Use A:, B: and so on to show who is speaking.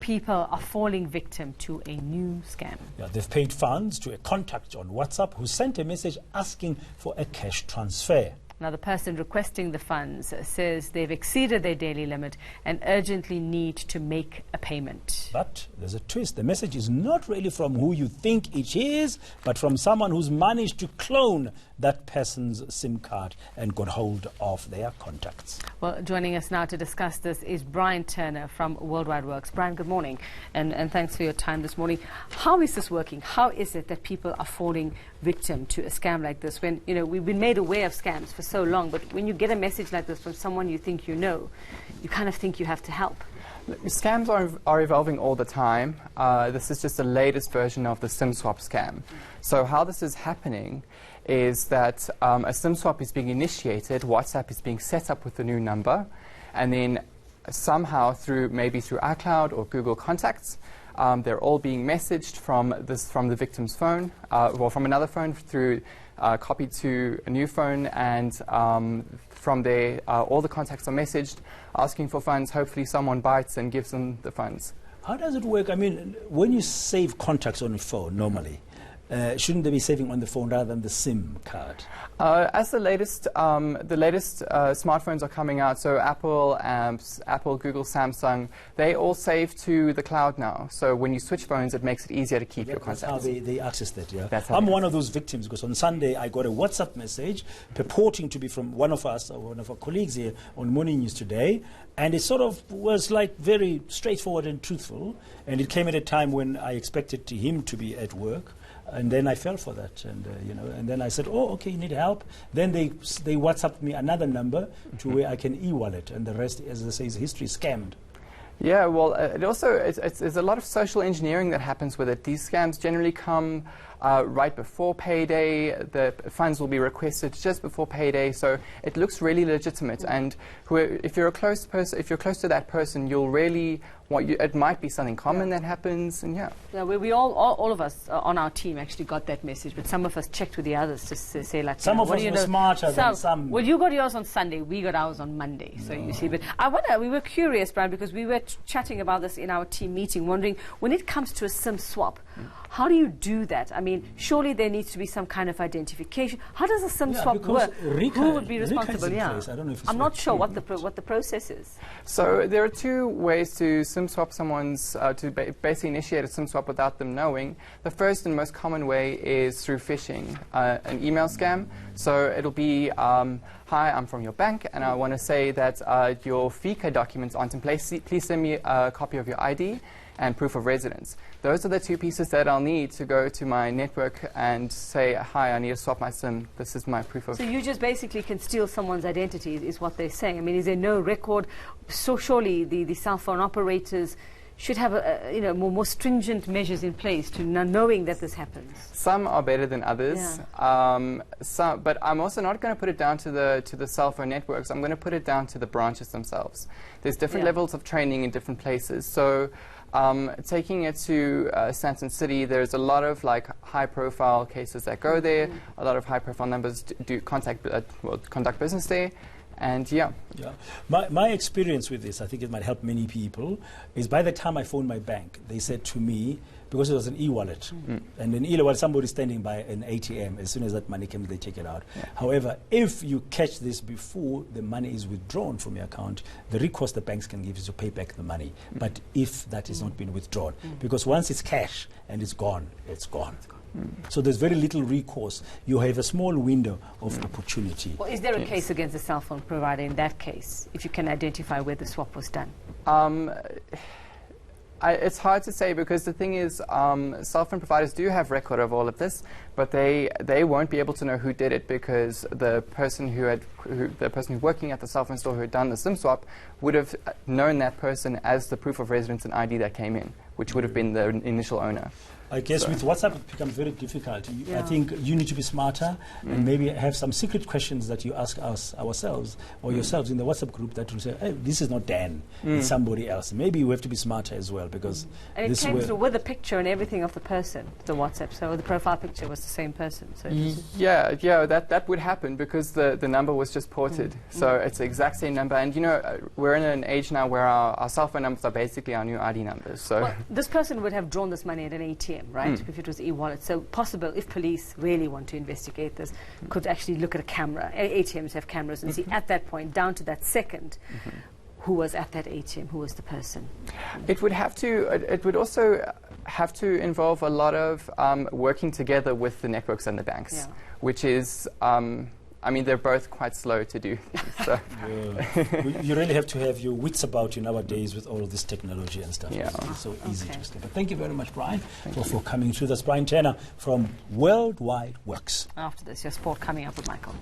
A: People are falling victim to a new scam.
B: Yeah, they've paid funds to a contact on WhatsApp who sent a message asking for a cash transfer.
A: Now, the person requesting the funds says they've exceeded their daily limit and urgently need to make a payment.
B: But there's a twist. The message is not really from who you think it is, but from someone who's managed to clone that person's SIM card and got hold of their contacts.
A: Well, joining us now to discuss this is Bryan Turner from World Wide Worx. Bryan, good morning, and thanks for your time this morning. How is this working? How is it that people are falling victim to a scam like this when, you know, we've been made aware of scams for so long, but when you get a message like this from someone you think you know, you kind of think you have to help?
C: Scams are evolving all the time. This is just the latest version of the SIM swap scam. So how this is happening is that a SIM swap is being initiated, WhatsApp is being set up with the new number, and then somehow maymaybe through iCloud or Google Contacts, they're all being messaged from the victim's phone, or from another phone through copied to a new phone, and from there all the contacts are messaged asking for funds. Hopefully someone bites and gives them the funds.
B: How does it work? I mean, when you save contacts on a phone normally, shouldn't they be saving on the phone rather than the SIM card?
C: As the latest smartphones are coming out, so Apple, Google, Samsung, they all save to the cloud now. So when you switch phones, it makes it easier to keep your contacts.
B: That's how they access that, yeah?
C: That's how
B: I'm one of those victims, because on Sunday I got a WhatsApp message purporting to be from one of us, one of our colleagues here on Morning News Today, and it sort of was like very straightforward and truthful, and it came at a time when I expected him to be at work. And then I fell for that, and and then I said, "Oh, okay, you need help." Then they WhatsApped me another number to where I can e-wallet, and the rest, as they say, is history. Scammed.
C: Yeah, well, there's a lot of social engineering that happens with it. These scams generally come right before payday. The funds will be requested just before payday, so it looks really legitimate. And if you're close to that person, you'll really it might be something common that happens, and yeah.
A: Yeah, we all of us on our team actually got that message, but some of us checked with the others to say like,
B: some of us were smarter than some.
A: Well, you got yours on Sunday, we got ours on Monday. So you see, but I wonder, we were curious, Bryan, because we were chatting about this in our team meeting, wondering when it comes to a SIM swap, how do you do that? I mean, surely there needs to be some kind of identification. How does a SIM swap work? Who would be responsible? Yeah,
B: I don't know if it's
A: I'm not sure what the process is.
C: So there are two ways to SIM swap someone's basically initiate a SIM swap without them knowing. The first and most common way is through phishing, an email scam. So it'll be, "Hi, I'm from your bank, and I want to say that your FICA documents aren't in place. Please send me a copy of your ID and proof of residence." Those are the two pieces that I'll need to go to my network and say, "Hi, I need to swap my SIM. This is my proof of..."
A: So you just basically can steal someone's identity, is what they're saying. I mean, is there no record? So surely the cell phone operators should have more stringent measures in place to knowing that this happens.
C: Some are better than others,
A: yeah.
C: But I'm also not going to put it down to the cell phone networks. I'm going to put it down to the branches themselves. There's different levels of training in different places. So taking it to Sandton City, there's a lot of high-profile cases that go there. A lot of high-profile numbers conduct business there. And yeah.
B: My experience with this, I think it might help many people, is by the time I phoned my bank, they said to me, because it was an e-wallet, and an e-wallet, somebody standing by an ATM, as soon as that money comes, they take it out. Yeah. However, if you catch this before the money is withdrawn from your account, the recourse the banks can give is to pay back the money. But if that has not been withdrawn, because once it's cash and it's gone, it's gone. So there's very little recourse. You have a small window of opportunity.
A: Well, is there a case against the cell phone provider in that case, if you can identify where the swap was done?
C: It's hard to say, because the thing is, cell phone providers do have record of all of this, but they won't be able to know who did it, because the person who's working at the cell phone store who had done the SIM swap would have known that person as the proof of residence and ID that came in, which would have been the initial owner.
B: I guess with WhatsApp it becomes very difficult. I think you need to be smarter and maybe have some secret questions that you ask ourselves or yourselves in the WhatsApp group that will say, "Hey, this is not Dan, it's somebody else." Maybe you have to be smarter as well, because
A: and it came through with a picture and everything of the person, the WhatsApp. So the profile picture was the same person. So
C: yeah, that would happen, because the number was was just ported. So it's the exact same number. And, you know, we're in an age now where our cell phone numbers are basically our new ID numbers. So
A: well, this person would have drawn this money at an ATM, right, if it was e-wallet. So possible, if police really want to investigate this, could actually look at a camera. ATMs have cameras and see at that point, down to that second, who was at that ATM, who was the person.
C: It would have to. It would also have to involve a lot of working together with the networks and the banks, which is. I mean, they're both quite slow to do things. So.
B: You really have to have your wits about you nowadays with all of this technology and stuff.
C: Yeah.
B: It's so easy to escape. But thank you very much, Bryan, for coming through. That's Bryan Turner from World Wide Worx.
A: After this, your sport coming up with Michael.